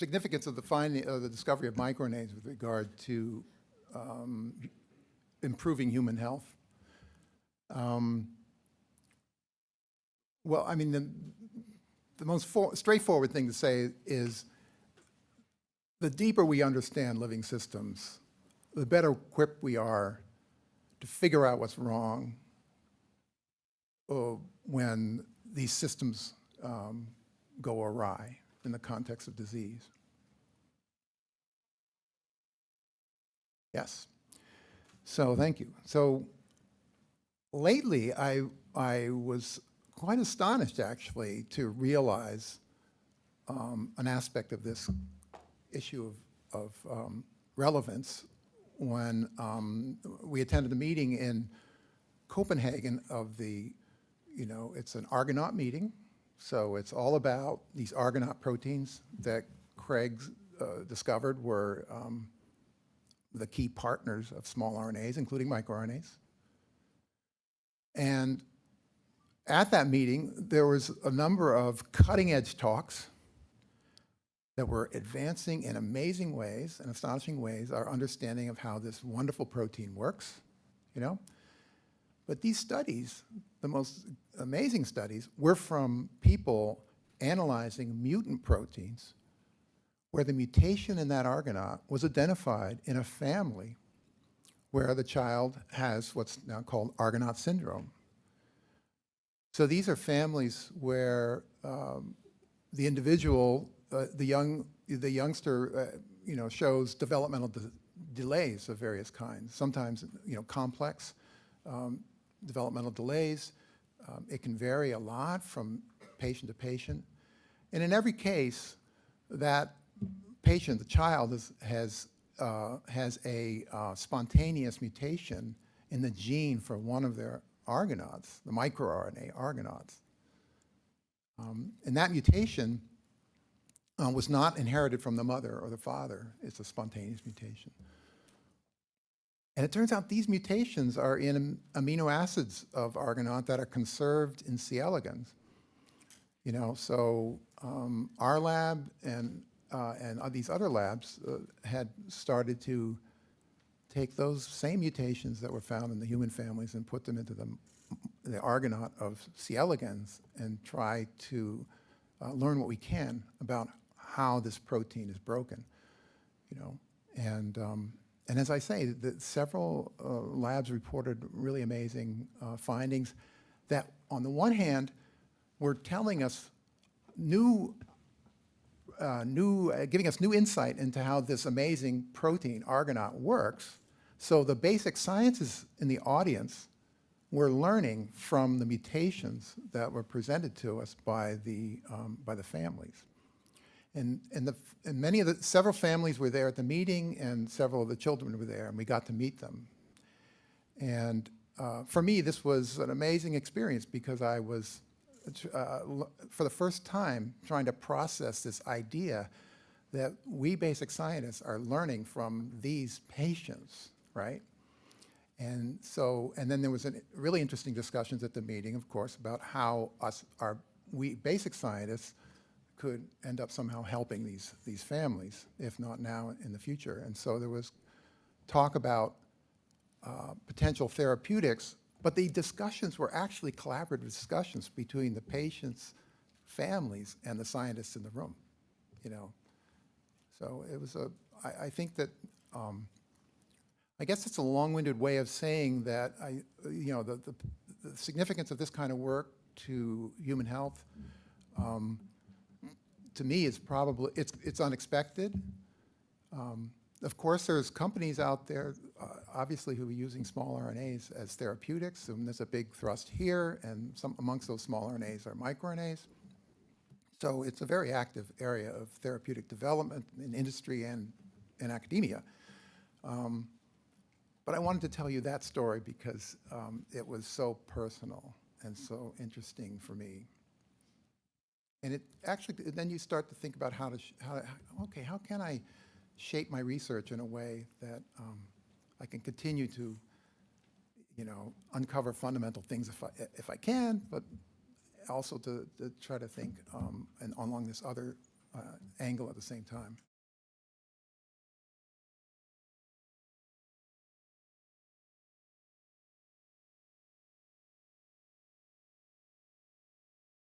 significance of the finding, the discovery of microRNAs with regard to improving human health. Well, I mean, the most straightforward thing to say is the deeper we understand living systems, the better equipped we are to figure out what's wrong when these systems go awry in the context of disease. Yes. So thank you. So lately, I was quite astonished, actually, to realize an aspect of this issue of relevance when we attended a meeting in Copenhagen of the, it's an Argonaute meeting. So it's all about these Argonaute proteins that Craig discovered were the key partners of small RNAs, including microRNAs. And at that meeting, there was a number of cutting-edge talks that were advancing in amazing ways and astonishing ways our understanding of how this wonderful protein works, But these studies, the most amazing studies, were from people analyzing mutant proteins where the mutation in that Argonaute was identified in a family where the child has what's now called Argonaute Syndrome. So these are families where the individual, the youngster, shows developmental delays of various kinds. Sometimes, complex developmental delays. It can vary a lot from patient to patient, and in every case, that patient, the child, has a spontaneous mutation in the gene for one of their Argonautes, the MicroRNA Argonautes. And that mutation was not inherited from the mother or the father. It's a spontaneous mutation. And it turns out these mutations are in amino acids of Argonaute that are conserved in C. elegans. So our lab and these other labs had started to take those same mutations that were found in the human families and put them into the Argonaute of C. elegans and try to learn what we can about how this protein is broken, And as I say, several labs reported really amazing findings that, on the one hand, were telling us giving us new insight into how this amazing protein, Argonaute, works. So the basic scientists in the audience were learning from the mutations that were presented to us by the families. And several families were there at the meeting, and several of the children were there, and we got to meet them. And for me, this was an amazing experience because I was, for the first time, trying to process this idea that we basic scientists are learning from these patients, right? And then there was really interesting discussions at the meeting, of course, about how we basic scientists could end up somehow helping these families, if not now, in the future. And so there was talk about potential therapeutics, but the discussions were actually collaborative discussions between the patients' families and the scientists in the room, So it was I think that, I guess it's a long-winded way of saying that the significance of this kind of work to human health, to me, is probably, it's unexpected. Of course, there's companies out there, obviously, who are using small RNAs as therapeutics, and there's a big thrust here, and amongst those small RNAs are microRNAs. So it's a very active area of therapeutic development in industry and in academia. But I wanted to tell you that story because it was so personal and so interesting for me. And it actually, then you start to think about how can I shape my research in a way that I can continue to, uncover fundamental things if I can, but also to try to think and along this other angle at the same time.